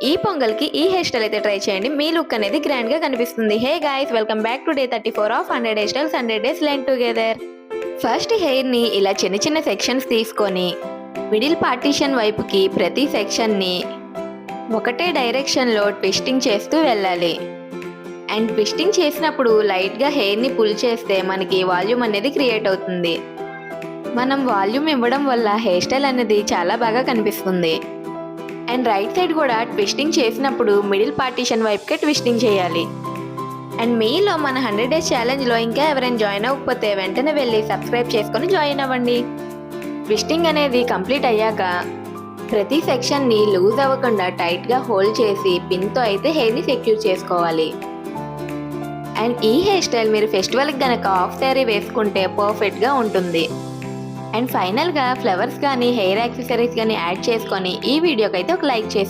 ఈ పొంగల్కి ఈ hair style అయితే ట్రై చేయండి. మీ లుక్ అనేది గ్రాండ్ గా కనిపిస్తుంది. Hey guys, welcome back to day 34 of 100 hair styles 100 days learn together. First hair ని ఇలా చిన్న చిన్న సెక్షన్స్ తీసుకొని మిడిల్ పార్టీషన్ వైపుకి ప్రతి సెక్షన్ ని ఒకటే డైరెక్షన్ లో ట్విస్టింగ్ చేస్తూ వెళ్ళాలి. అండ్ ట్విస్టింగ్ చేసినప్పుడు లైట్ గా హెయిర్ ని పుల్ చేస్తే మనకి వాల్యూమ్ అనేది క్రియేట్ అవుతుంది. మనం వాల్యూమ్ ఇవ్వడం వల్ల హెయిర్ స్టైల్ అనేది చాలా బాగా కనిపిస్తుంది. అండ్ రైట్ సైడ్ కూడా ట్విస్టింగ్ చేసినప్పుడు మిడిల్ పార్టీషన్ వైపుకే ట్విస్టింగ్ చేయాలి. అండ్ మీలో మన 100 డేస్ ఛాలెంజ్లో ఇంకా ఎవరైనా జాయిన్ అవ్వకపోతే వెంటనే వెళ్ళి సబ్స్క్రైబ్ చేసుకొని జాయిన్ అవ్వండి. ట్విస్టింగ్ అనేది కంప్లీట్ అయ్యాక ప్రతి సెక్షన్ని లూజ్ అవ్వకుండా టైట్గా హోల్డ్ చేసి పిన్తో అయితే హెయిర్ని సెక్యూర్ చేసుకోవాలి. అండ్ ఈ హెయిర్ స్టైల్ మీరు ఫెస్టివల్కి గనక హాఫ్ శారీ వేసుకుంటే పర్ఫెక్ట్గా ఉంటుంది. అండ్ ఫైనల్గా ఫ్లవర్స్ కానీ హెయిర్ యాక్సెసరీస్ కానీ యాడ్ చేసుకొని ఈ వీడియోకి అయితే ఒక లైక్ చేసుకోండి.